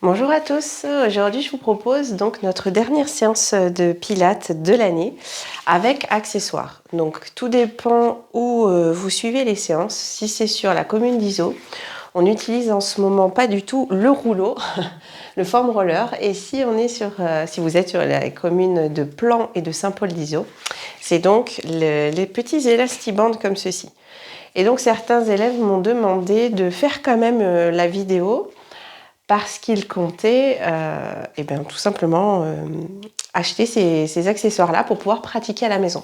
Bonjour à tous, aujourd'hui je vous propose donc notre dernière séance de pilates de l'année avec accessoires. Donc tout dépend où vous suivez les séances. Si c'est sur la commune d'Iso, on utilise en ce moment pas du tout le rouleau, le foam roller. Et si vous êtes sur la commune de Plan et de Saint-Paul d'Iso, c'est donc les petits élastibandes comme ceci. Et donc certains élèves m'ont demandé de faire quand même la vidéo parce qu'ils comptaient tout simplement acheter ces accessoires-là pour pouvoir pratiquer à la maison.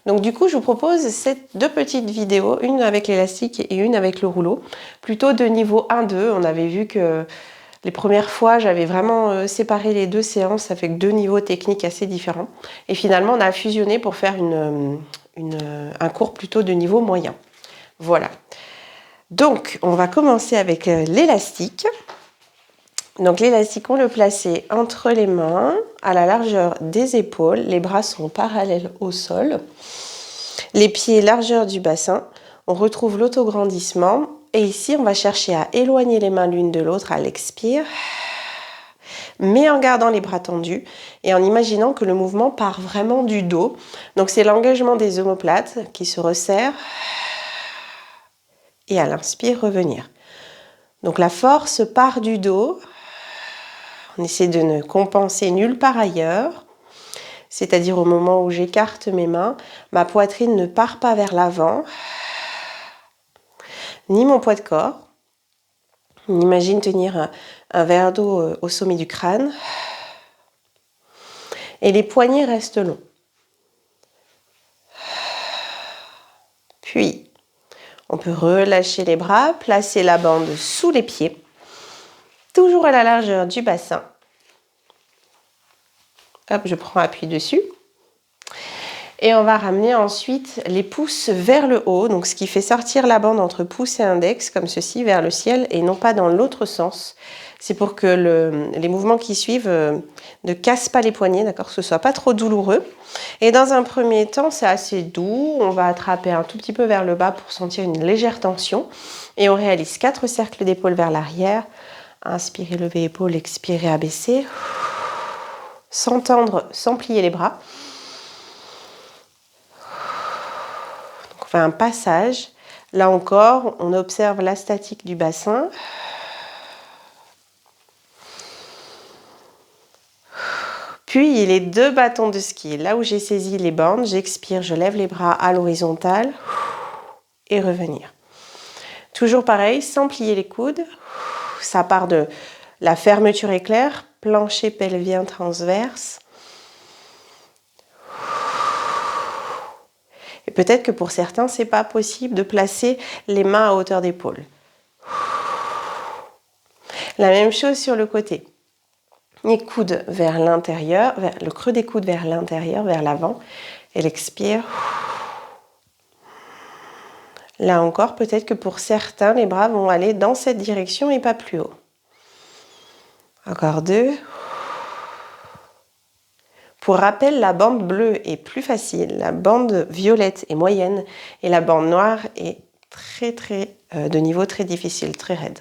Donc du coup, je vous propose ces deux petites vidéos, une avec l'élastique et une avec le rouleau, plutôt de niveau 1-2. On avait vu que les premières fois, j'avais vraiment séparé les deux séances avec deux niveaux techniques assez différents. Et finalement, on a fusionné pour faire un cours plutôt de niveau moyen. Voilà. Donc, on va commencer avec l'élastique. Donc l'élastique, on le plaçait entre les mains, à la largeur des épaules. Les bras sont parallèles au sol. Les pieds largeur du bassin. On retrouve l'autograndissement. Et ici, on va chercher à éloigner les mains l'une de l'autre à l'expire, mais en gardant les bras tendus et en imaginant que le mouvement part vraiment du dos. Donc c'est l'engagement des omoplates qui se resserrent. Et à l'inspire, revenir. Donc la force part du dos. On essaie de ne compenser nulle part ailleurs, c'est-à-dire au moment où j'écarte mes mains, ma poitrine ne part pas vers l'avant, ni mon poids de corps. On imagine tenir un verre d'eau au sommet du crâne. Et les poignets restent longs. Puis, on peut relâcher les bras, placer la bande sous les pieds, toujours à la largeur du bassin. Hop, je prends appui dessus. Et on va ramener ensuite les pouces vers le haut, donc ce qui fait sortir la bande entre pouce et index, comme ceci, vers le ciel, et non pas dans l'autre sens. C'est pour que les mouvements qui suivent ne cassent pas les poignets, d'accord, que ce soit pas trop douloureux. Et dans un premier temps, c'est assez doux. On va attraper un tout petit peu vers le bas pour sentir une légère tension. Et on réalise 4 cercles d'épaule vers l'arrière. Inspirez, lever épaule, expirez, abaisser. Sans tendre, sans plier les bras. On fait un passage. Là encore, on observe la statique du bassin. Puis les 2 bâtons de ski. Là où j'ai saisi les bandes, j'expire, je lève les bras à l'horizontale et revenir. Toujours pareil, sans plier les coudes. Ça part de la fermeture éclair, plancher pelvien transverse. Et peut-être que pour certains, c'est pas possible de placer les mains à hauteur d'épaule. La même chose sur le côté. Les coudes vers l'intérieur, le creux des coudes vers l'intérieur, vers l'avant. Et l'expire. Là encore, peut-être que pour certains, les bras vont aller dans cette direction et pas plus haut. Encore 2. Pour rappel, la bande bleue est plus facile, la bande violette est moyenne et la bande noire est de niveau très difficile, très raide.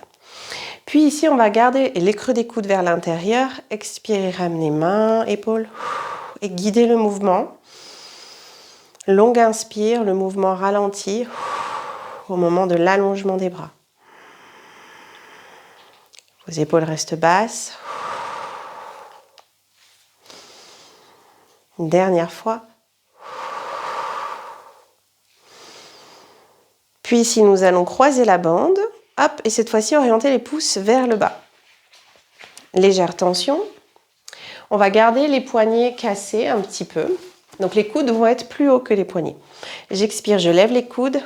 Puis ici, on va garder les creux des coudes vers l'intérieur, expirer, ramener mains, épaules et guider le mouvement. Longue inspire, le mouvement ralentit au moment de l'allongement des bras. Vos épaules restent basses. Une dernière fois. Puis ici, nous allons croiser la bande. Hop, et cette fois-ci, orienter les pouces vers le bas. Légère tension. On va garder les poignets cassés un petit peu. Donc les coudes vont être plus hauts que les poignets. J'expire, je lève les coudes.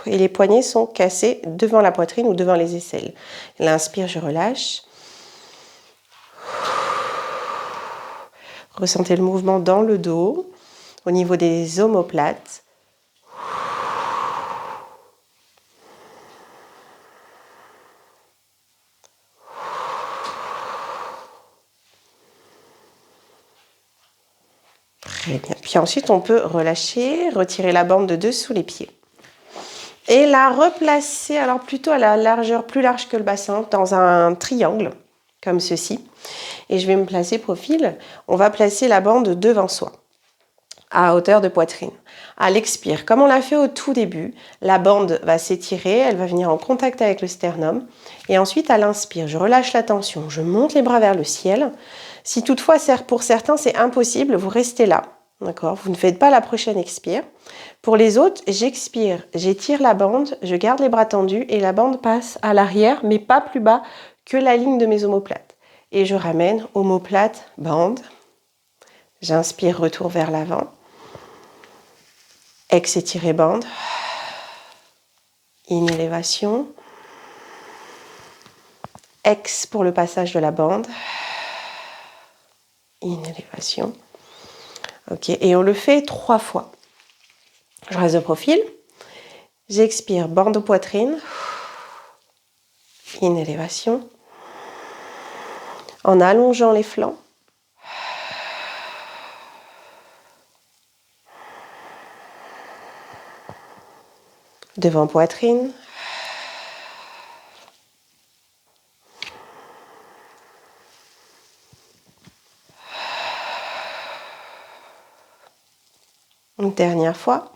Et les poignets sont cassés devant la poitrine ou devant les aisselles. L'inspire, je relâche. Ressentez le mouvement dans le dos, au niveau des omoplates. Très bien. Puis ensuite, on peut relâcher, retirer la bande de dessous les pieds. Et la replacer, alors plutôt à la largeur plus large que le bassin, dans un triangle, comme ceci. Et je vais me placer profil. On va placer la bande devant soi, à hauteur de poitrine. À l'expire, comme on l'a fait au tout début, la bande va s'étirer, elle va venir en contact avec le sternum. Et ensuite, à l'inspire, je relâche la tension, je monte les bras vers le ciel. Si toutefois, pour certains, c'est impossible, vous restez là. D'accord ? Vous ne faites pas la prochaine expire. Pour les autres, j'expire, j'étire la bande, je garde les bras tendus et la bande passe à l'arrière, mais pas plus bas que la ligne de mes omoplates. Et je ramène omoplate, bande. J'inspire, retour vers l'avant. Ex étiré, bande. In, élévation. Ex pour le passage de la bande. In, élévation. Ok, et on le fait 3 fois. Je reste de profil. J'expire, bande aux poitrines. In, élévation. En allongeant les flancs. Devant poitrine. Une dernière fois.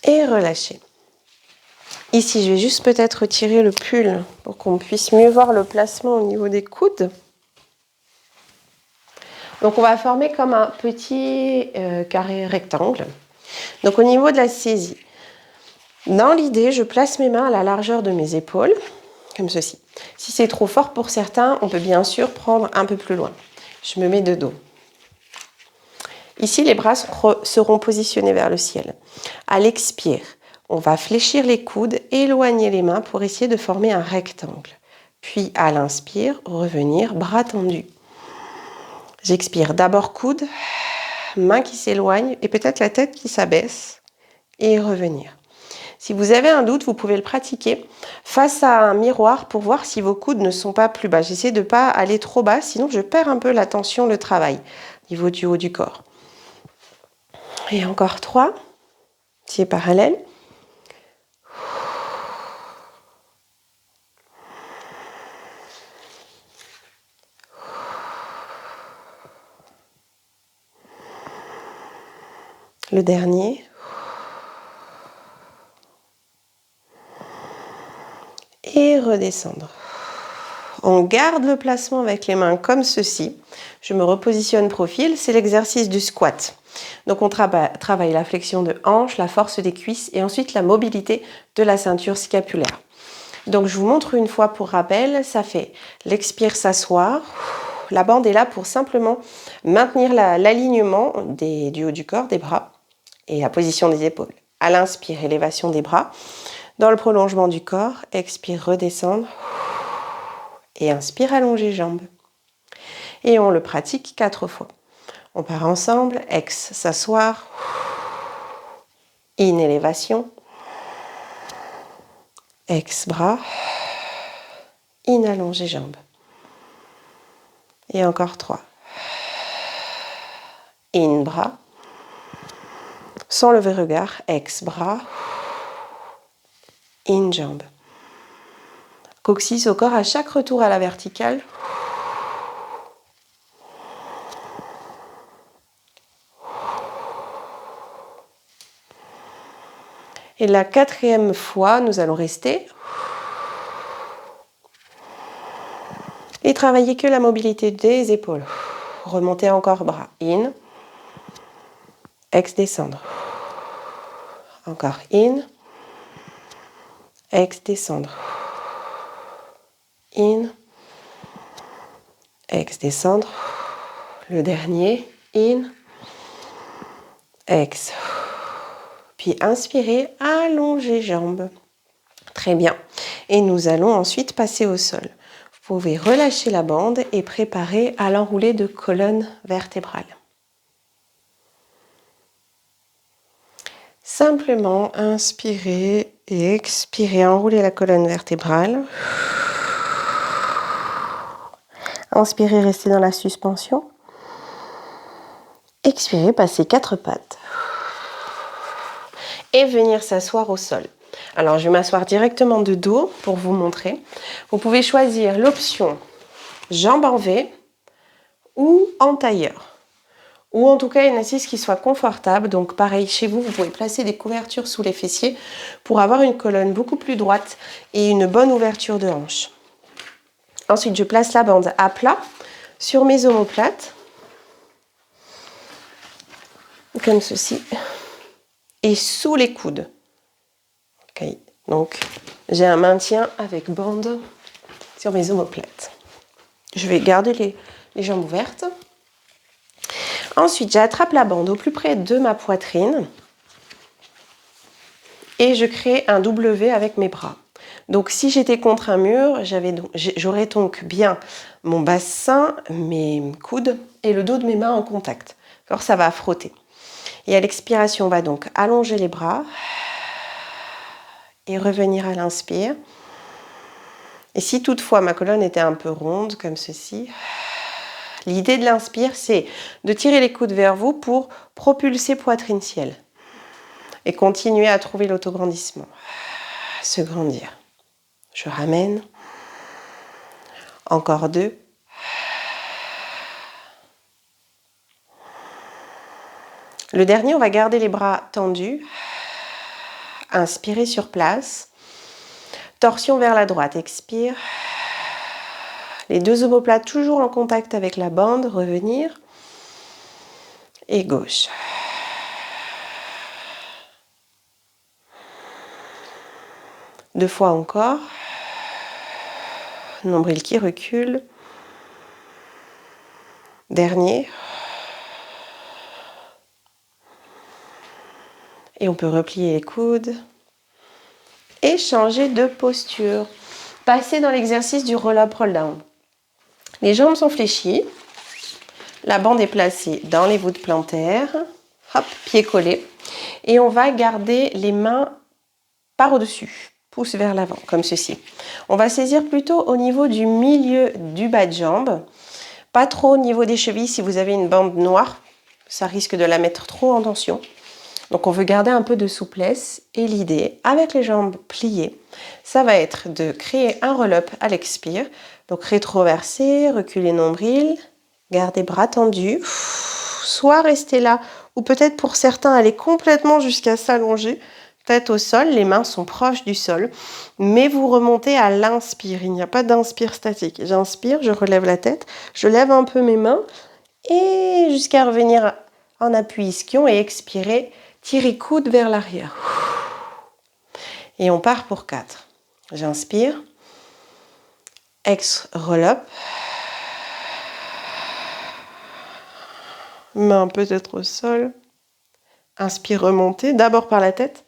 Et relâcher. Ici, je vais juste peut-être retirer le pull pour qu'on puisse mieux voir le placement au niveau des coudes. Donc, on va former comme un petit carré rectangle. Donc, au niveau de la saisie, dans l'idée, je place mes mains à la largeur de mes épaules, comme ceci. Si c'est trop fort pour certains, on peut bien sûr prendre un peu plus loin. Je me mets de dos. Ici, les bras seront positionnés vers le ciel. À l'expire, on va fléchir les coudes, éloigner les mains pour essayer de former un rectangle. Puis, à l'inspire, revenir, bras tendus. J'expire d'abord coude, main qui s'éloigne et peut-être la tête qui s'abaisse et revenir. Si vous avez un doute, vous pouvez le pratiquer face à un miroir pour voir si vos coudes ne sont pas plus bas. J'essaie de ne pas aller trop bas, sinon je perds un peu la tension, le travail au niveau du haut du corps. Et encore 3, pieds parallèles. Le dernier. Et redescendre. On garde le placement avec les mains comme ceci. Je me repositionne profil, c'est l'exercice du squat. Donc on travaille la flexion de hanche, la force des cuisses et ensuite la mobilité de la ceinture scapulaire. Donc je vous montre une fois pour rappel, ça fait l'expire s'asseoir. La bande est là pour simplement maintenir l'alignement du haut du corps, des bras et la position des épaules. À l'inspire, élévation des bras. Dans le prolongement du corps, expire, redescendre. Et inspire, allonger jambes. Et on le pratique 4 fois. On part ensemble, ex, s'asseoir. In, élévation. Ex, bras. In, allonger jambes. Et encore 3. In, bras. Sans lever regard, ex, bras. In, jambes. Coccyx au corps à chaque retour à la verticale. Et la 4e fois, nous allons rester. Et travailler que la mobilité des épaules. Remonter encore bras. In. Ex, descendre. Encore in. Ex, descendre. In. Ex, descendre. Le dernier. In. Ex. Puis inspirez, allongez jambes. Très bien. Et nous allons ensuite passer au sol. Vous pouvez relâcher la bande et préparer à l'enroulé de colonne vertébrale. Simplement inspirez et expirez, enroulez la colonne vertébrale. Inspirez, restez dans la suspension. Expirez, passez 4 pattes. Et venir s'asseoir au sol. Alors, je vais m'asseoir directement de dos pour vous montrer. Vous pouvez choisir l'option jambes en V ou en tailleur. Ou en tout cas une assise qui soit confortable. Donc pareil, chez vous, vous pouvez placer des couvertures sous les fessiers pour avoir une colonne beaucoup plus droite et une bonne ouverture de hanche. Ensuite, je place la bande à plat sur mes omoplates, comme ceci, et sous les coudes. Okay. Donc, j'ai un maintien avec bande sur mes omoplates. Je vais garder les jambes ouvertes. Ensuite, j'attrape la bande au plus près de ma poitrine et je crée un W avec mes bras. Donc, si j'étais contre un mur, j'aurais donc bien mon bassin, mes coudes et le dos de mes mains en contact. Alors, ça va frotter. Et à l'expiration, on va donc allonger les bras et revenir à l'inspire. Et si toutefois ma colonne était un peu ronde, comme ceci, l'idée de l'inspire, c'est de tirer les coudes vers vous pour propulser poitrine-ciel. Et continuer à trouver l'autograndissement. Se grandir. Je ramène. Encore 2. Le dernier, on va garder les bras tendus. Inspirez sur place. Torsion vers la droite. Expire. Les 2 omoplates toujours en contact avec la bande. Revenir. Et gauche. Deux fois encore. Nombril qui recule. Dernier. Et on peut replier les coudes. Et changer de posture. Passer dans l'exercice du roll-up, roll-down. Les jambes sont fléchies. La bande est placée dans les voûtes plantaires. Hop, pieds collés. Et on va garder les mains par au-dessus. Pouce vers l'avant, comme ceci. On va saisir plutôt au niveau du milieu du bas de jambe. Pas trop au niveau des chevilles. Si vous avez une bande noire, ça risque de la mettre trop en tension. Donc on veut garder un peu de souplesse. Et l'idée, avec les jambes pliées, ça va être de créer un roll-up à l'expire. Donc rétroverser, reculer nombril, garder bras tendus. Soit rester là, ou peut-être pour certains aller complètement jusqu'à s'allonger. Tête au sol, les mains sont proches du sol, mais vous remontez à l'inspire. Il n'y a pas d'inspire statique. J'inspire, je relève la tête, je lève un peu mes mains et jusqu'à revenir en appui ischion et expirer, tirer coude vers l'arrière. Et on part pour 4. J'inspire, roll-up, main peut-être au sol, inspire, remonter, d'abord par la tête.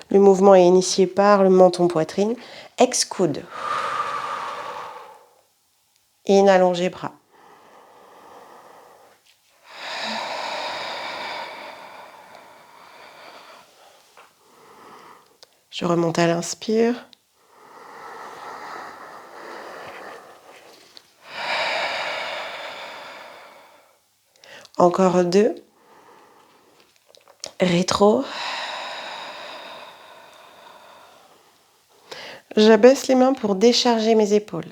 Le mouvement est initié par le menton-poitrine. Coude. In, allongez bras. Je remonte à l'inspire. Encore 2. Rétro. J'abaisse les mains pour décharger mes épaules.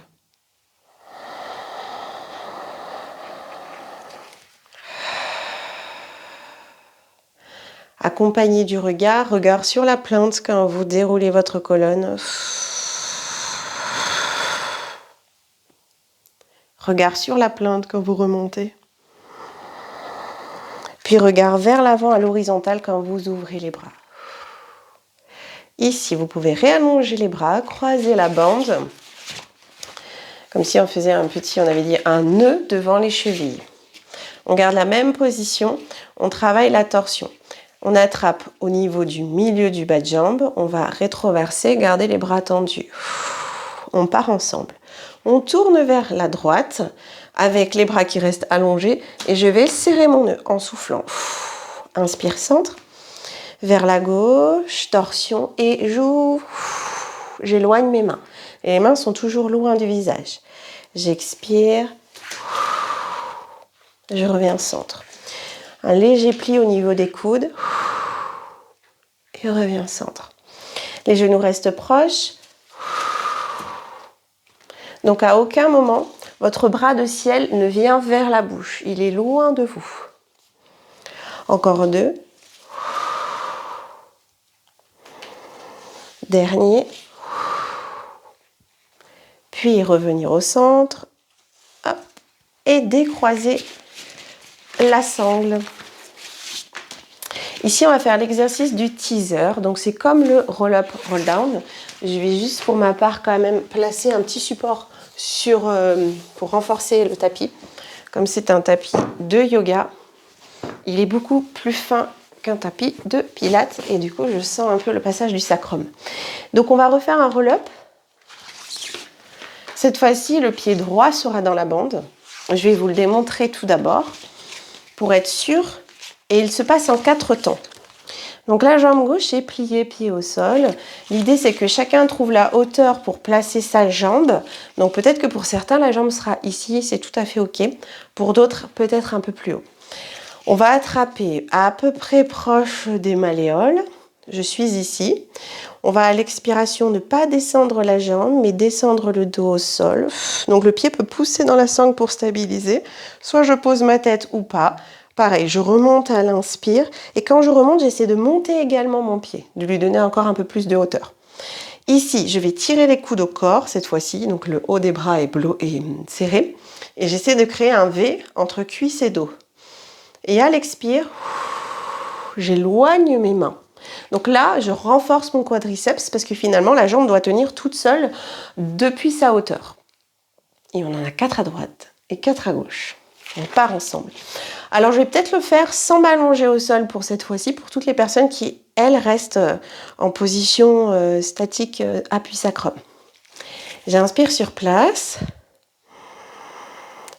Accompagné du regard, regard sur la plinthe quand vous déroulez votre colonne. Regard sur la plinthe quand vous remontez. Puis regard vers l'avant à l'horizontale quand vous ouvrez les bras. Ici, vous pouvez réallonger les bras, croiser la bande, comme si on faisait on avait dit un nœud devant les chevilles. On garde la même position, on travaille la torsion. On attrape au niveau du milieu du bas de jambe, on va rétroverser, garder les bras tendus. On part ensemble. On tourne vers la droite avec les bras qui restent allongés et je vais serrer mon nœud en soufflant. Inspire, centre. Vers la gauche, torsion et j'ouvre. J'éloigne mes mains. Et les mains sont toujours loin du visage. J'expire. Je reviens au centre. Un léger pli au niveau des coudes. Et reviens au centre. Les genoux restent proches. Donc à aucun moment, votre bras de ciel ne vient vers la bouche. Il est loin de vous. Encore 2. Dernier. Puis revenir au centre. Hop. Et décroiser la sangle. Ici, on va faire l'exercice du teaser. Donc, c'est comme le roll-up, roll-down. Je vais juste, pour ma part, quand même placer un petit support pour renforcer le tapis. Comme c'est un tapis de yoga, il est beaucoup plus fin qu'un tapis de pilates. Et du coup, je sens un peu le passage du sacrum. Donc, on va refaire un roll-up. Cette fois-ci, le pied droit sera dans la bande. Je vais vous le démontrer tout d'abord pour être sûr. Et il se passe en 4 temps. Donc la jambe gauche est pliée, pied au sol. L'idée, c'est que chacun trouve la hauteur pour placer sa jambe. Donc peut-être que pour certains, la jambe sera ici, c'est tout à fait OK. Pour d'autres, peut-être un peu plus haut. On va attraper à peu près proche des malléoles. Je suis ici. On va à l'expiration ne pas descendre la jambe, mais descendre le dos au sol. Donc le pied peut pousser dans la sangle pour stabiliser. Soit je pose ma tête ou pas. Pareil, je remonte à l'inspire. Et quand je remonte, j'essaie de monter également mon pied, de lui donner encore un peu plus de hauteur. Ici, je vais tirer les coudes au corps cette fois-ci. Donc le haut des bras est serré. Et j'essaie de créer un V entre cuisse et dos. Et à l'expire, j'éloigne mes mains. Donc là, je renforce mon quadriceps parce que finalement, la jambe doit tenir toute seule depuis sa hauteur. Et on en a 4 à droite et 4 à gauche. On part ensemble. Alors, je vais peut-être le faire sans m'allonger au sol pour cette fois-ci, pour toutes les personnes qui, elles, restent en position statique, appui sacrum. J'inspire sur place.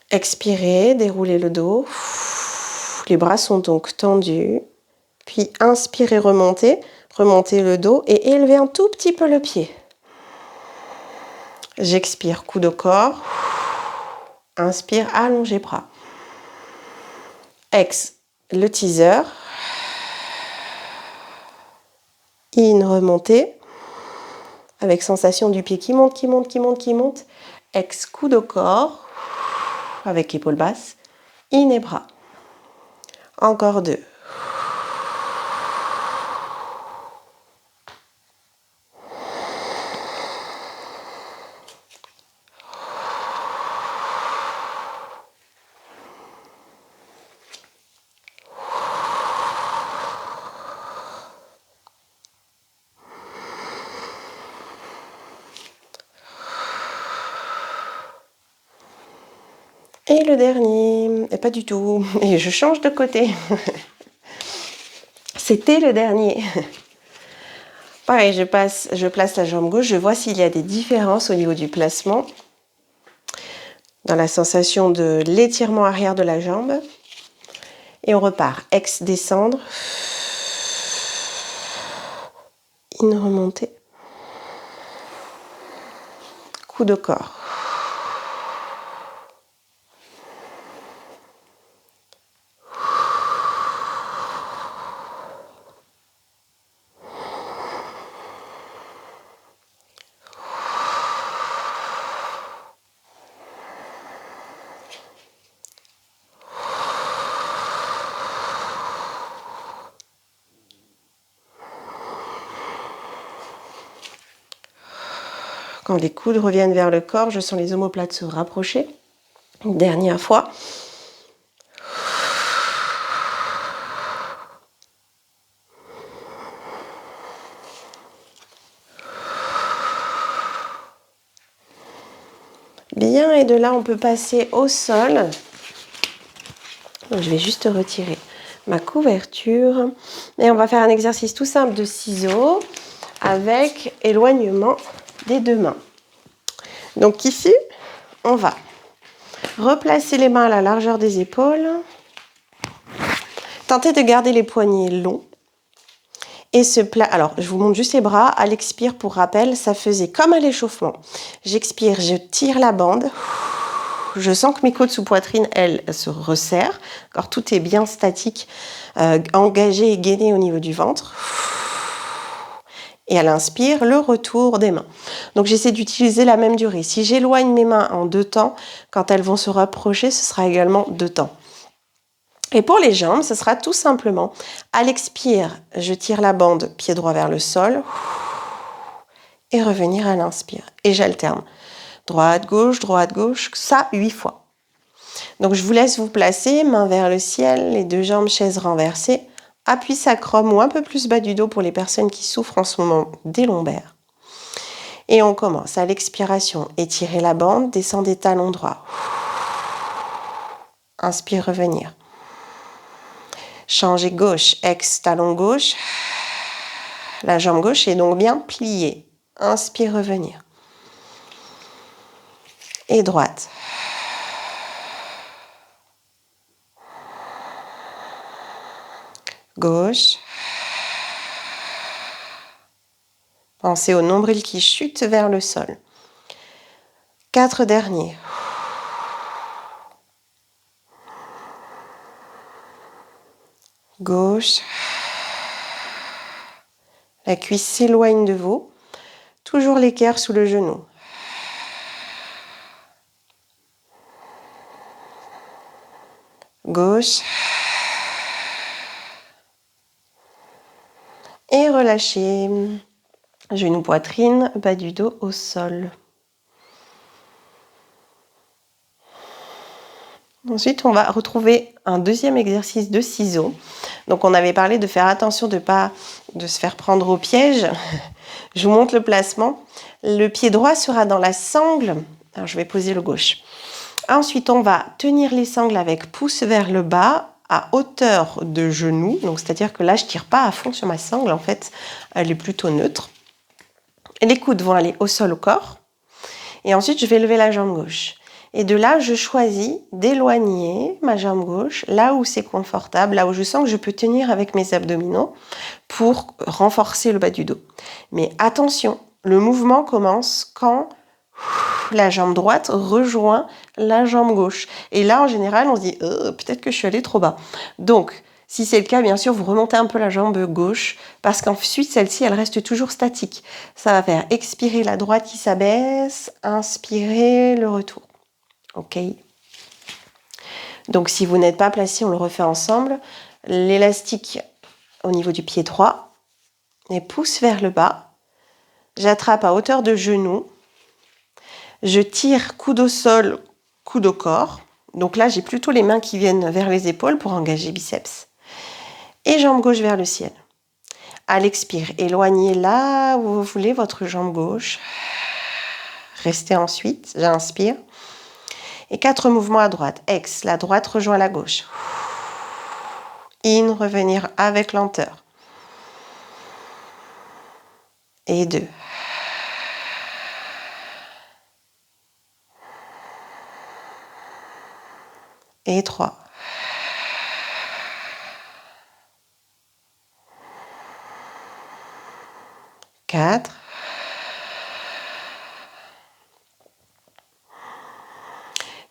Expirez, déroulez le dos. Les bras sont donc tendus. Puis, inspirez, remontez. Remontez le dos et élevez un tout petit peu le pied. J'expire, coude au corps. Inspire, allongez bras. Ex, le teaser. In, remontez. Avec sensation du pied qui monte, qui monte, qui monte, qui monte. Ex, coude au corps. Avec épaule basse. In et bras. Encore 2. Et le dernier, et pas du tout, et je change de côté. C'était le dernier. Pareil, je place la jambe gauche, je vois s'il y a des différences au niveau du placement, dans la sensation de l'étirement arrière de la jambe. Et on repart, ex, descendre, in, remonter, coude au corps. Quand les coudes reviennent vers le corps, je sens les omoplates se rapprocher. Une dernière fois. Bien, et de là, on peut passer au sol. Donc, je vais juste retirer ma couverture. Et on va faire un exercice tout simple de ciseaux avec éloignement des 2 mains. Donc ici, on va replacer les mains à la largeur des épaules. Tentez de garder les poignets longs. Et alors, je vous montre juste les bras. À l'expire, pour rappel, ça faisait comme à l'échauffement. J'expire, je tire la bande. Je sens que mes côtes sous poitrine, elles se resserrent. Alors, tout est bien statique, engagé et gainé au niveau du ventre. Et à l'inspire, le retour des mains. Donc j'essaie d'utiliser la même durée. Si j'éloigne mes mains en 2 temps, quand elles vont se rapprocher, ce sera également 2 temps. Et pour les jambes, ce sera tout simplement, à l'expire, je tire la bande, pied droit vers le sol, et revenir à l'inspire. Et j'alterne. Droite, gauche, ça 8 fois. Donc je vous laisse vous placer, main vers le ciel, les 2 jambes, chaise renversée. Appui sacrum ou un peu plus bas du dos pour les personnes qui souffrent en ce moment des lombaires. Et on commence à l'expiration. Étirez la bande, descendez talon droit. Inspire, revenir. Changez gauche, ex, talon gauche. La jambe gauche est donc bien pliée. Inspire, revenir. Et droite. Gauche. Pensez au nombril qui chute vers le sol. 4 derniers. Gauche. La cuisse s'éloigne de vous. Toujours l'équerre sous le genou. Gauche. Et relâchez. Genou, poitrine, bas du dos au sol. Ensuite, on va retrouver un deuxième exercice de ciseaux. Donc, on avait parlé de faire attention de se faire prendre au piège. Je vous montre le placement. Le pied droit sera dans la sangle. Alors, je vais poser le gauche. Ensuite, on va tenir les sangles avec pouce vers le bas à hauteur de genou. Donc, c'est-à-dire que là, je ne tire pas à fond sur ma sangle. En fait, elle est plutôt neutre. Et les coudes vont aller au sol, au corps. Et ensuite, je vais lever la jambe gauche. Et de là, je choisis d'éloigner ma jambe gauche, là où c'est confortable, là où je sens que je peux tenir avec mes abdominaux pour renforcer le bas du dos. Mais attention, le mouvement commence quand la jambe droite rejoint la jambe gauche. Et là, en général, on se dit peut-être que je suis allée trop bas. Donc, si c'est le cas, bien sûr, vous remontez un peu la jambe gauche parce qu'ensuite, celle-ci, elle reste toujours statique. Ça va faire expirer la droite qui s'abaisse, inspirer le retour. Ok. Donc, si vous n'êtes pas placé, on le refait ensemble. L'élastique au niveau du pied droit et pouce vers le bas. J'attrape à hauteur de genou. Je tire coude au sol, coude au corps. Donc là, j'ai plutôt les mains qui viennent vers les épaules pour engager biceps. Et jambe gauche vers le ciel. À l'expire, éloignez là où vous voulez votre jambe gauche. Restez ensuite, j'inspire. Et 4 mouvements à droite. Ex, la droite rejoint la gauche. In, revenir avec lenteur. Et 2. Et 3. Quatre.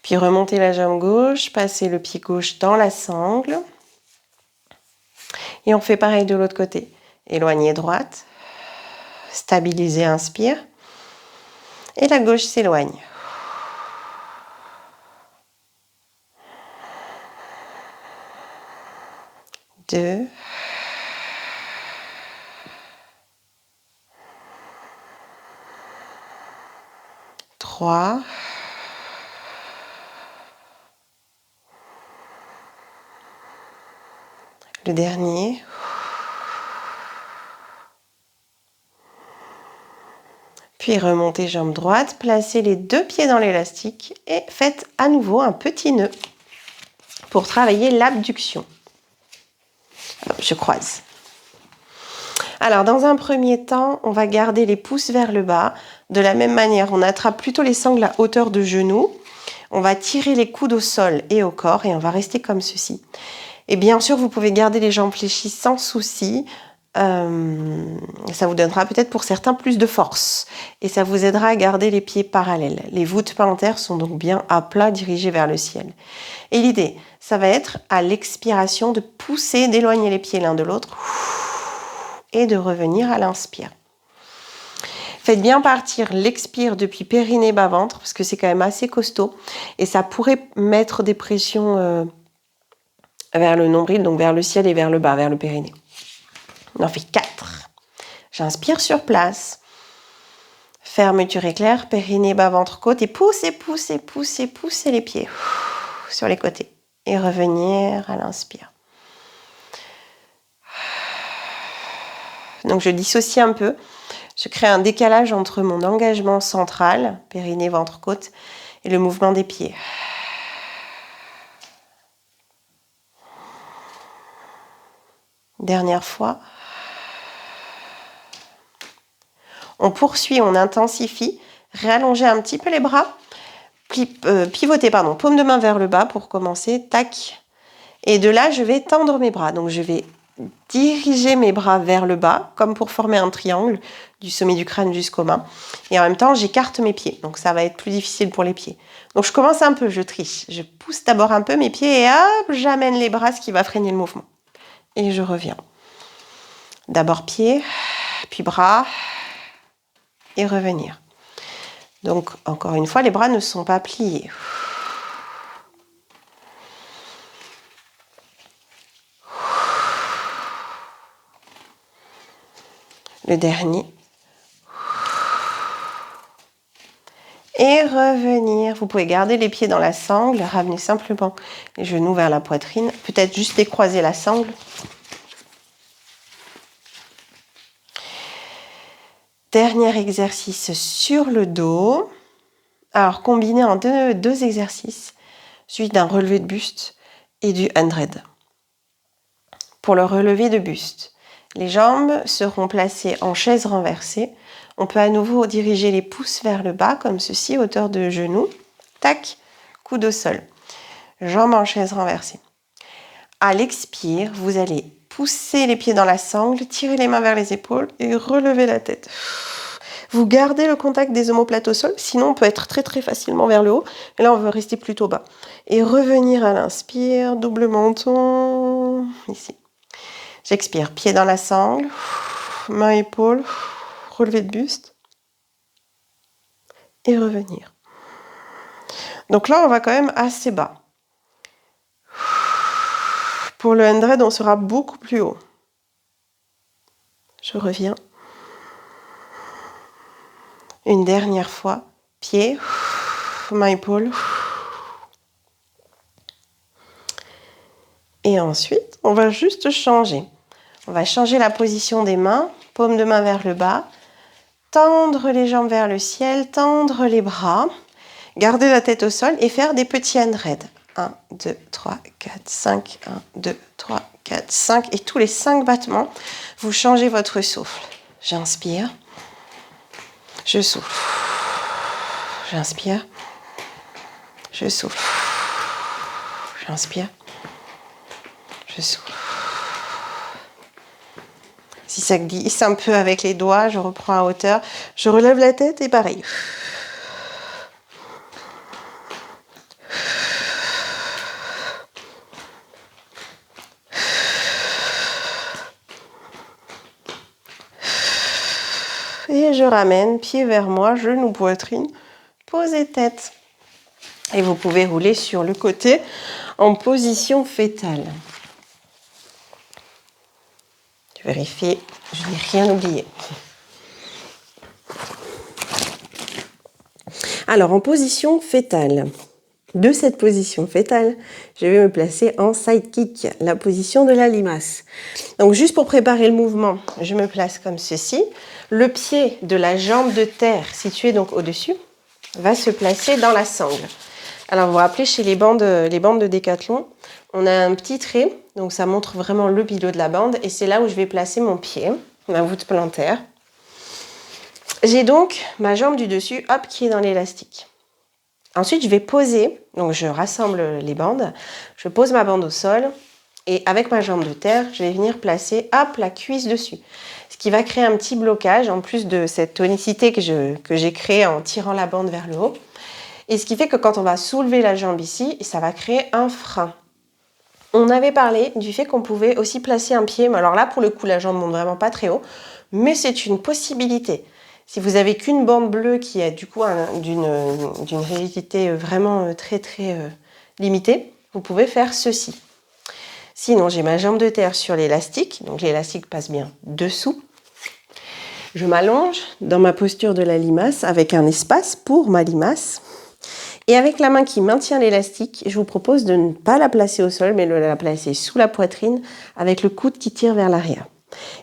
Puis remontez la jambe gauche, passez le pied gauche dans la sangle. Et on fait pareil de l'autre côté. Éloignez droite. Stabilisez, inspire. Et la gauche s'éloigne. 2. 3. Le dernier. Puis remontez jambe droite, placez les 2 pieds dans l'élastique et faites à nouveau un petit nœud pour travailler l'abduction. Je croise. Alors, dans un premier temps, on va garder les pouces vers le bas. De la même manière, on attrape plutôt les sangles à hauteur de genou. On va tirer les coudes au sol et au corps et on va rester comme ceci. Et bien sûr, vous pouvez garder les jambes fléchies sans souci. Ça vous donnera peut-être pour certains plus de force et ça vous aidera à garder les pieds parallèles. Les voûtes plantaires sont donc bien à plat, dirigées vers le ciel. Et l'idée, ça va être à l'expiration de pousser, d'éloigner les pieds l'un de l'autre et de revenir à l'inspire. Faites bien partir l'expire depuis périnée bas-ventre parce que c'est quand même assez costaud et ça pourrait mettre des pressions vers le nombril, donc vers le ciel et vers le bas, vers le périnée. On en fait 4. J'inspire sur place. Fermeture éclair, périnée, bas, ventre, côte. Et poussez, poussez, poussez, poussez les pieds sur les côtés. Et revenir à l'inspire. Donc je dissocie un peu. Je crée un décalage entre mon engagement central, périnée, ventre, côte, et le mouvement des pieds. Dernière fois. On poursuit, on intensifie. Réallongez un petit peu les bras. Pivotez, paume de main vers le bas pour commencer. Tac. Et de là, je vais tendre mes bras. Donc, je vais diriger mes bras vers le bas, comme pour former un triangle, du sommet du crâne jusqu'aux mains. Et en même temps, j'écarte mes pieds. Donc, ça va être plus difficile pour les pieds. Donc, je commence un peu, je triche. Je pousse d'abord un peu mes pieds et hop, j'amène les bras, ce qui va freiner le mouvement. Et je reviens. D'abord pieds, puis bras, et revenir. Donc, encore une fois, les bras ne sont pas pliés. Le dernier. Et revenir. Vous pouvez garder les pieds dans la sangle, ramener simplement les genoux vers la poitrine. Peut-être juste décroiser la sangle. Dernier exercice sur le dos. Alors, combiné en deux exercices, suivi d'un relevé de buste et du 100. Pour le relevé de buste, les jambes seront placées en chaise renversée. On peut à nouveau diriger les pouces vers le bas, comme ceci, hauteur de genou. Tac, coude au sol. Jambes en chaise renversée. À l'expire, vous allez pousser les pieds dans la sangle, tirer les mains vers les épaules et relever la tête. Vous gardez le contact des omoplates au sol, sinon on peut être très très facilement vers le haut. Et là, on veut rester plutôt bas. Et revenir à l'inspire, double menton, ici. J'expire, pied dans la sangle, main épaule, relevé de buste. Et revenir. Donc là, on va quand même assez bas. Pour le 100, on sera beaucoup plus haut. Je reviens. Une dernière fois. Pied, main, épaule. Et ensuite, on va juste changer. On va changer la position des mains. Paume de main vers le bas. Tendre les jambes vers le ciel. Tendre les bras. Garder la tête au sol et faire des petits hand raids. 1, 2, 3, 4, 5. 1, 2, 3, 4, 5. Et tous les 5 battements, vous changez votre souffle. J'inspire. Je souffle. J'inspire. Je souffle. J'inspire. Je souffle. Si ça glisse un peu avec les doigts, je reprends à hauteur. Je relève la tête et pareil. Et je ramène, pied vers moi, genou, poitrine, posez tête. Et vous pouvez rouler sur le côté en position fétale. Je vérifie, je n'ai rien oublié. Alors, en position fétale, de cette position fétale, je vais me placer en sidekick, la position de la limace. Donc, juste pour préparer le mouvement, je me place comme ceci. Le pied de la jambe de terre, situé donc au-dessus, va se placer dans la sangle. Alors, vous vous rappelez, chez les bandes de Décathlon, on a un petit trait, donc ça montre vraiment le pivot de la bande, et c'est là où je vais placer mon pied, ma voûte plantaire. J'ai donc ma jambe du dessus, hop, qui est dans l'élastique. Ensuite, je vais poser, donc je rassemble les bandes, je pose ma bande au sol, Et avec ma jambe de terre, je vais venir placer, hop, la cuisse dessus. Ce qui va créer un petit blocage, en plus de cette tonicité que j'ai créée en tirant la bande vers le haut. Et ce qui fait que quand on va soulever la jambe ici, ça va créer un frein. On avait parlé du fait qu'on pouvait aussi placer un pied. Alors là, pour le coup, la jambe monte vraiment pas très haut, mais c'est une possibilité. Si vous avez qu'une bande bleue qui est du coup d'une rigidité vraiment très limitée, vous pouvez faire ceci. Sinon, j'ai ma jambe de terre sur l'élastique, donc l'élastique passe bien dessous. Je m'allonge dans ma posture de la limace avec un espace pour ma limace. Et avec la main qui maintient l'élastique, je vous propose de ne pas la placer au sol, mais de la placer sous la poitrine avec le coude qui tire vers l'arrière.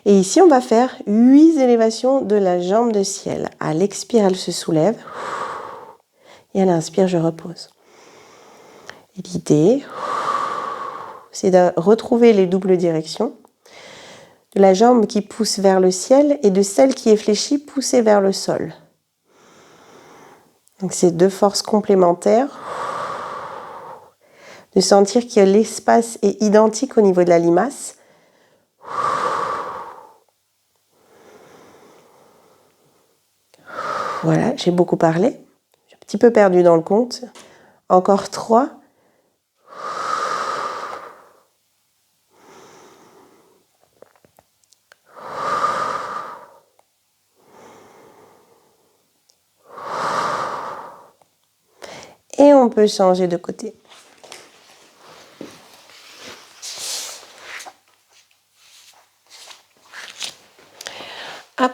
Et ici, on va faire 8 élévations de la jambe de ciel. À l'expire, elle se soulève. Et à l'inspire, je repose. Et l'idée, c'est de retrouver les doubles directions. De la jambe qui pousse vers le ciel et de celle qui est fléchie poussée vers le sol. Donc c'est deux forces complémentaires. De sentir que l'espace est identique au niveau de la limace. Voilà, j'ai beaucoup parlé. J'ai un petit peu perdu dans le compte. Encore 3. Et on peut changer de côté. Hop.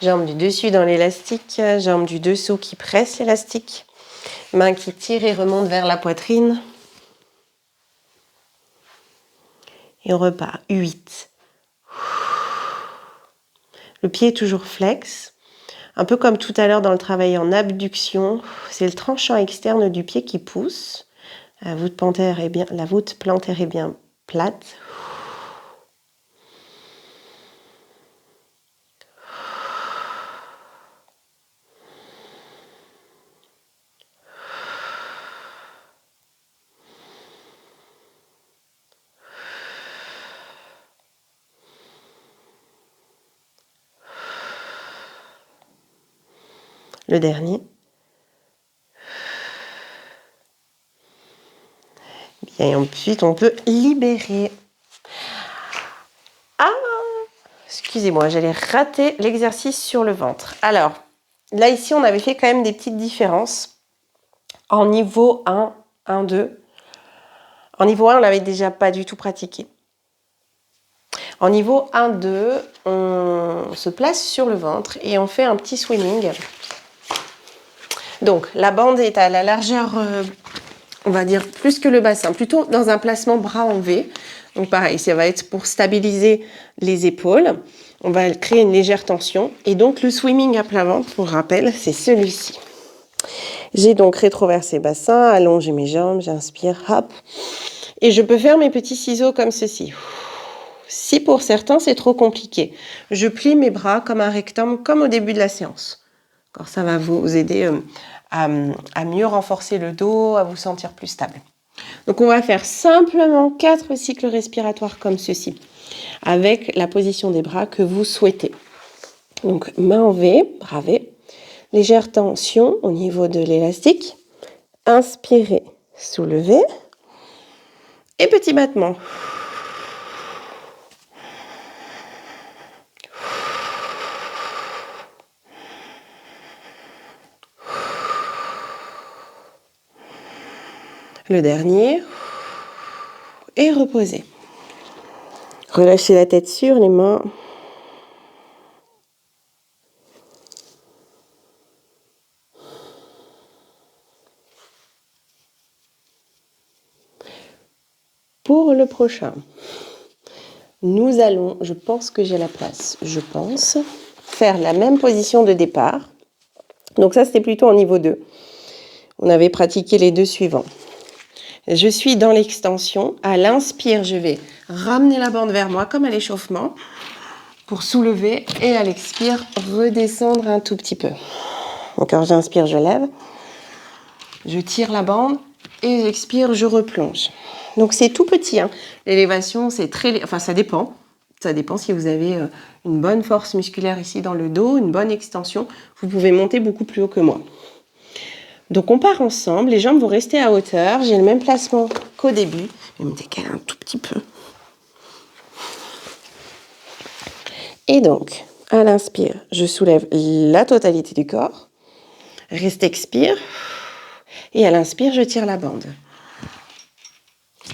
Jambe du dessus dans l'élastique, jambe du dessous qui presse l'élastique, main qui tire et remonte vers la poitrine. Et on repart. 8. Le pied est toujours flex. Un peu comme tout à l'heure dans le travail en abduction, c'est le tranchant externe du pied qui pousse. La voûte plantaire est bien plate. Le dernier. Bien, et ensuite, on peut libérer. Ah! Excusez-moi, j'allais rater l'exercice sur le ventre. Alors, là, ici, on avait fait quand même des petites différences. En niveau 1, 1, 2. En niveau 1, on l'avait déjà pas du tout pratiqué. En niveau 1, 2, on se place sur le ventre et on fait un petit swimming. Donc, la bande est à la largeur, on va dire, plus que le bassin, plutôt dans un placement bras en V. Donc, pareil, ça va être pour stabiliser les épaules. On va créer une légère tension. Et donc, le swimming à plat ventre, pour rappel, c'est celui-ci. J'ai donc rétroversé bassin, allongé mes jambes, j'inspire, hop. Et je peux faire mes petits ciseaux comme ceci. Si pour certains, c'est trop compliqué, je plie mes bras comme un rectangle, comme au début de la séance. Alors, ça va vous aider à mieux renforcer le dos, à vous sentir plus stable. Donc, on va faire simplement 4 cycles respiratoires comme ceci, avec la position des bras que vous souhaitez. Donc, main en V, bras V, légère tension au niveau de l'élastique. Inspirez, soulevez. Et petit battement. Le dernier. Et reposez. Relâchez la tête sur les mains. Pour le prochain, nous allons, je pense que j'ai la place, faire la même position de départ. Donc ça, c'était plutôt en niveau 2. On avait pratiqué les 2 suivants. Je suis dans l'extension. À l'inspire, je vais ramener la bande vers moi comme à l'échauffement pour soulever. Et à l'expire, redescendre un tout petit peu. Donc quand j'inspire, je lève. Je tire la bande Et j'expire, je replonge. Donc c'est tout petit, hein. L'élévation, c'est très... Enfin, ça dépend. Ça dépend si vous avez une bonne force musculaire ici dans le dos, une bonne extension. Vous pouvez monter beaucoup plus haut que moi. Donc on part ensemble, les jambes vont rester à hauteur. J'ai le même placement qu'au début. Je vais me décaler un tout petit peu. Et donc, à l'inspire, je soulève la totalité du corps. Reste expire. Et à l'inspire, je tire la bande.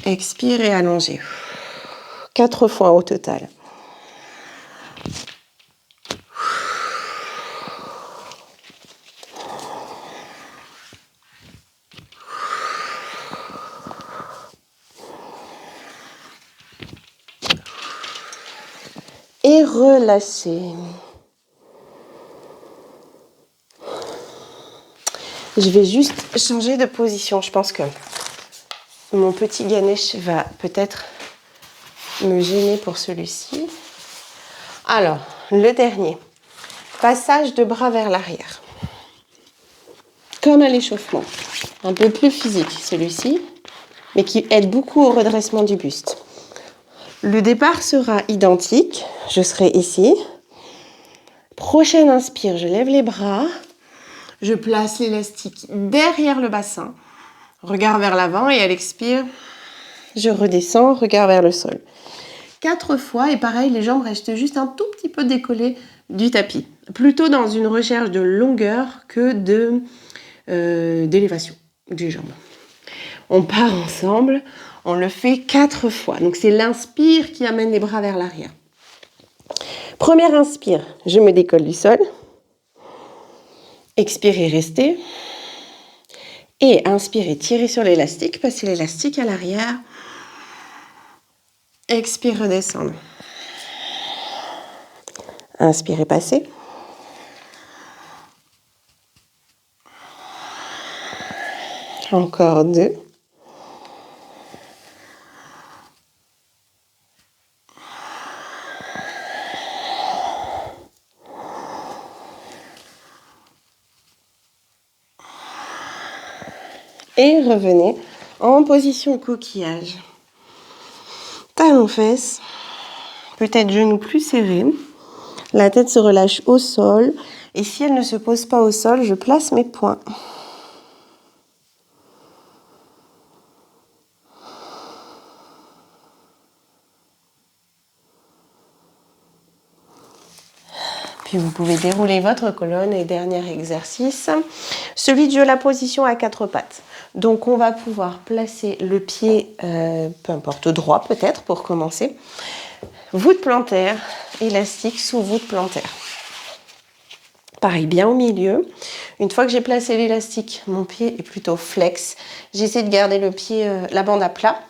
Expire et allongez. 4 fois au total. Et relâchez. Je vais juste changer de position. Je pense que mon petit Ganesh va peut-être me gêner pour celui-ci. Alors, le dernier. Passage de bras vers l'arrière. Comme à l'échauffement. Un peu plus physique celui-ci, mais qui aide beaucoup au redressement du buste. Le départ sera identique. Je serai ici. Prochaine inspire, je lève les bras. Je place l'élastique derrière le bassin. Regard vers l'avant et à l'expire, je redescends, regard vers le sol. 4 fois et pareil, les jambes restent juste un tout petit peu décollées du tapis. Plutôt dans une recherche de longueur que d'élévation des jambes. On part ensemble, on le fait 4 fois. Donc c'est l'inspire qui amène les bras vers l'arrière. Première inspire, je me décolle du sol. Expirez, restez. Et inspirez, tirez sur l'élastique, passez l'élastique à l'arrière. Expire, redescendre. Inspirez, passez. Encore 2. Et revenez en position coquillage. Talons fesses, peut-être genoux plus serrés. La tête se relâche au sol. Et si elle ne se pose pas au sol, je place mes poings. Puis vous pouvez dérouler votre colonne et dernier exercice, celui de la position à 4 pattes. Donc on va pouvoir placer le pied, peu importe, droit peut-être pour commencer. Voûte plantaire, élastique sous voûte plantaire. Pareil, bien au milieu. Une fois que j'ai placé l'élastique, mon pied est plutôt flex. J'essaie de garder le pied, la bande à plat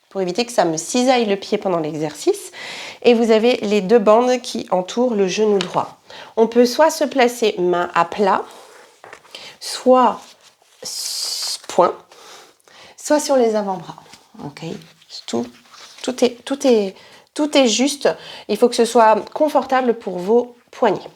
pour éviter que ça me cisaille le pied pendant l'exercice. Et vous avez les 2 bandes qui entourent le genou droit. On peut soit se placer main à plat, soit point, soit sur les avant-bras. Ok, tout est juste. Il faut que ce soit confortable pour vos poignets.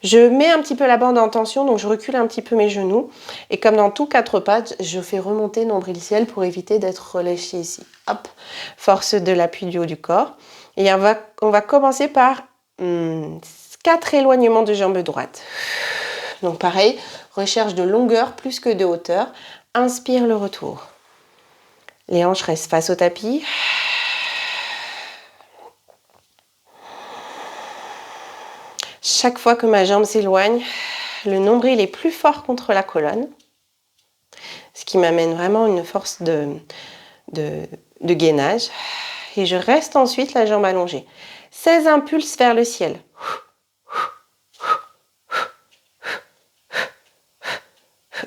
Je mets un petit peu la bande en tension, donc je recule un petit peu mes genoux. Et comme dans tout 4 pattes, je fais remonter nombril ciel pour éviter d'être relâché ici. Hop, force de l'appui du haut du corps. Et on va commencer par 4 éloignements de jambe droite. Donc pareil, recherche de longueur plus que de hauteur. Inspire le retour. Les hanches restent face au tapis. Chaque fois que ma jambe s'éloigne, le nombril est plus fort contre la colonne, ce qui m'amène vraiment une force de gainage. Et je reste ensuite la jambe allongée. 16 impulses vers le ciel.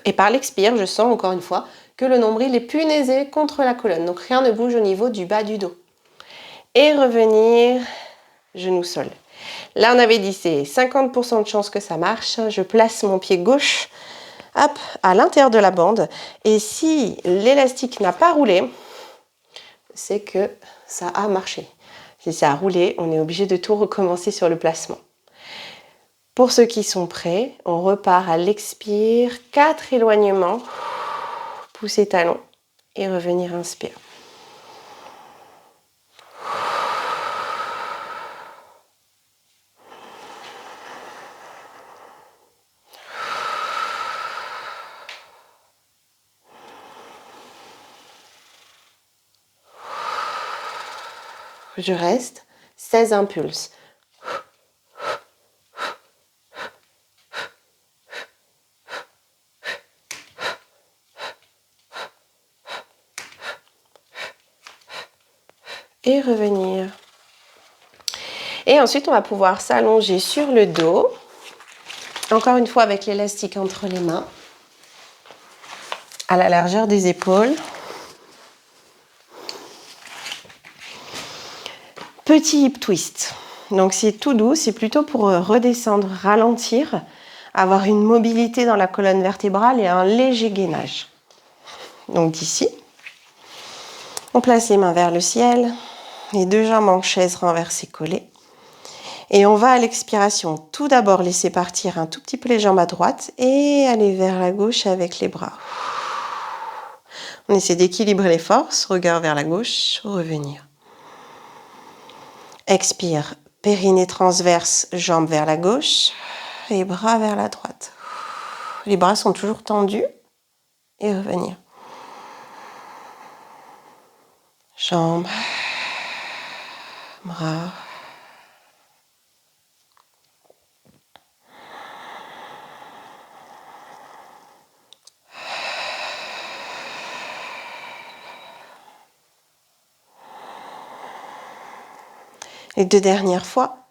Et par l'expire, je sens encore une fois que le nombril est punaisé contre la colonne. Donc rien ne bouge au niveau du bas du dos. Et revenir, genou sol. Là, on avait dit c'est 50% de chance que ça marche. Je place mon pied gauche hop, à l'intérieur de la bande. Et si l'élastique n'a pas roulé, c'est que ça a marché. Si ça a roulé, on est obligé de tout recommencer sur le placement. Pour ceux qui sont prêts, on repart à l'expire. 4 éloignements pousser talon et revenir, inspire. Je reste 16 impulses. Et revenir. Et ensuite, on va pouvoir s'allonger sur le dos. Encore une fois avec l'élastique entre les mains. À la largeur des épaules. Petit hip twist. Donc c'est tout doux, c'est plutôt pour redescendre, ralentir, avoir une mobilité dans la colonne vertébrale et un léger gainage. Donc d'ici, on place les mains vers le ciel, les deux jambes en chaise renversées collées. Et on va à l'expiration tout d'abord laisser partir un tout petit peu les jambes à droite et aller vers la gauche avec les bras. On essaie d'équilibrer les forces, regard vers la gauche, revenir. Expire, périnée transverse, jambes vers la gauche et bras vers la droite. Les bras sont toujours tendus et revenir. Jambes, bras. Les deux dernières fois.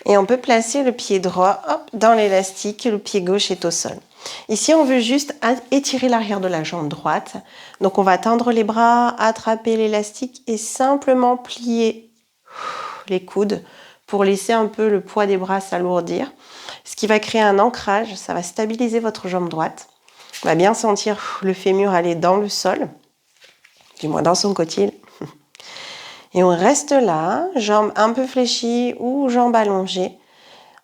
Et on peut placer le pied droit dans l'élastique et le pied gauche est au sol. Ici, on veut juste étirer l'arrière de la jambe droite. Donc, on va tendre les bras, attraper l'élastique et simplement plier les coudes pour laisser un peu le poids des bras s'alourdir. Ce qui va créer un ancrage, ça va stabiliser votre jambe droite. On va bien sentir le fémur aller dans le sol, du moins dans son cotyle. Et on reste là, jambes un peu fléchies ou jambes allongées.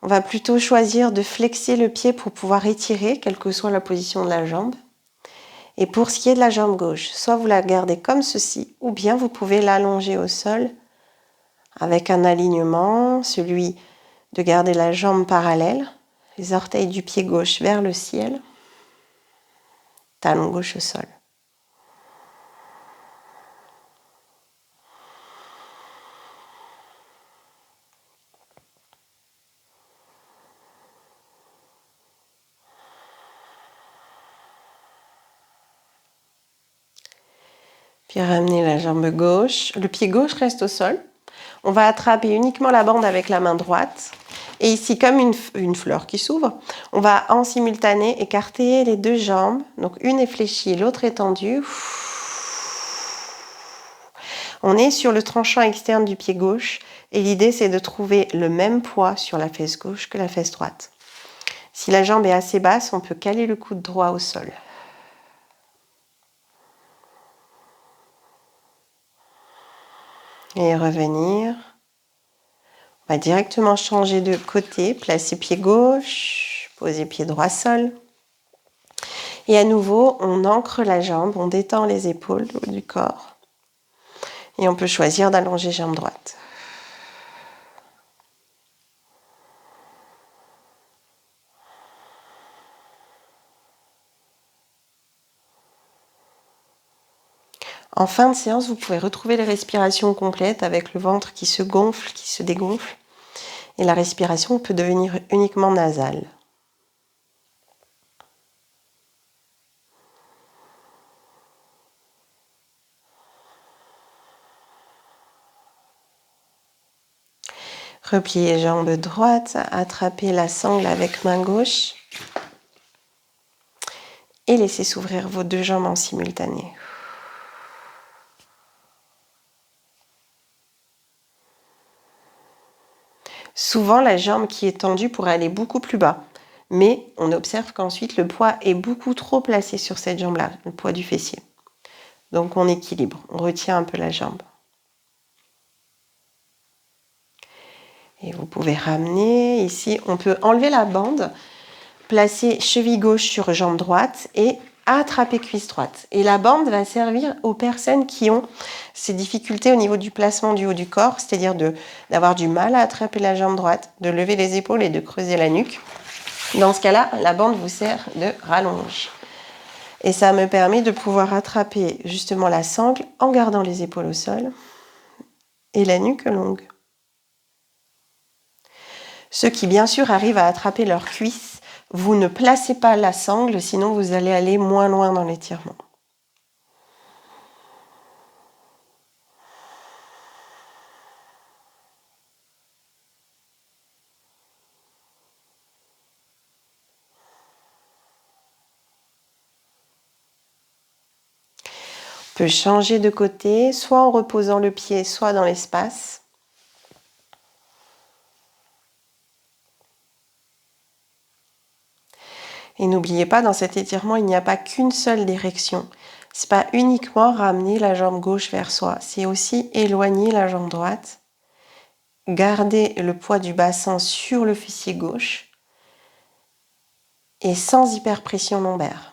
On va plutôt choisir de flexer le pied pour pouvoir étirer, quelle que soit la position de la jambe. Et pour ce qui est de la jambe gauche, soit vous la gardez comme ceci, ou bien vous pouvez l'allonger au sol avec un alignement, celui de garder la jambe parallèle, les orteils du pied gauche vers le ciel, talon gauche au sol. Puis ramener la jambe gauche. Le pied gauche reste au sol. On va attraper uniquement la bande avec la main droite. Et ici, comme une fleur qui s'ouvre, on va en simultané écarter les deux jambes. Donc une est fléchie, l'autre est tendue. On est sur le tranchant externe du pied gauche. Et l'idée, c'est de trouver le même poids sur la fesse gauche que la fesse droite. Si la jambe est assez basse, on peut caler le coude droit au sol. Et revenir. On va directement changer de côté, placer pied gauche, poser pied droit sol. Et à nouveau, on ancre la jambe, on détend les épaules, le haut du corps. Et on peut choisir d'allonger jambe droite. En fin de séance, vous pouvez retrouver les respirations complètes avec le ventre qui se gonfle, qui se dégonfle. Et la respiration peut devenir uniquement nasale. Repliez jambe droite, attrapez la sangle avec main gauche. Et laissez s'ouvrir vos deux jambes en simultané. Souvent, la jambe qui est tendue pourrait aller beaucoup plus bas. Mais on observe qu'ensuite, le poids est beaucoup trop placé sur cette jambe-là, le poids du fessier. Donc on équilibre, on retient un peu la jambe. Et vous pouvez ramener ici, on peut enlever la bande, placer cheville gauche sur jambe droite et attraper cuisse droite. Et la bande va servir aux personnes qui ont ces difficultés au niveau du placement du haut du corps, c'est-à-dire d'avoir du mal à attraper la jambe droite, de lever les épaules et de creuser la nuque. Dans ce cas-là, la bande vous sert de rallonge. Et ça me permet de pouvoir attraper justement la sangle en gardant les épaules au sol et la nuque longue. Ceux qui bien sûr arrivent à attraper leurs cuisses, vous ne placez pas la sangle, sinon vous allez aller moins loin dans l'étirement. On peut changer de côté, soit en reposant le pied, soit dans l'espace. Et n'oubliez pas, dans cet étirement, il n'y a pas qu'une seule direction. C'est pas uniquement ramener la jambe gauche vers soi, c'est aussi éloigner la jambe droite, garder le poids du bassin sur le fessier gauche et sans hyperpression lombaire.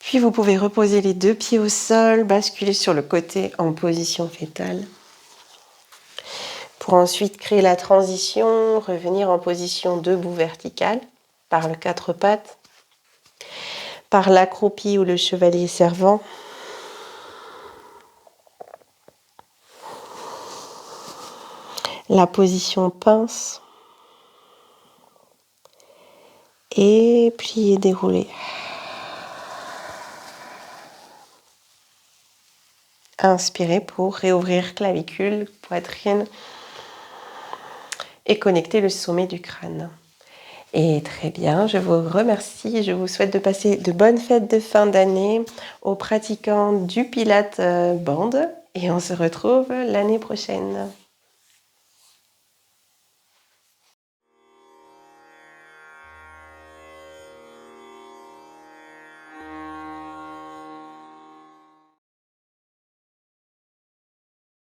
Puis vous pouvez reposer les deux pieds au sol, basculer sur le côté en position fétale. Pour ensuite créer la transition, revenir en position debout verticale par le quatre pattes, par l'accroupi ou le chevalier servant. La position pince. Et plier, dérouler. Inspirez pour réouvrir clavicule, poitrine et connecter le sommet du crâne. Et très bien, je vous remercie. Je vous souhaite de passer de bonnes fêtes de fin d'année aux pratiquants du Pilates bande et on se retrouve l'année prochaine.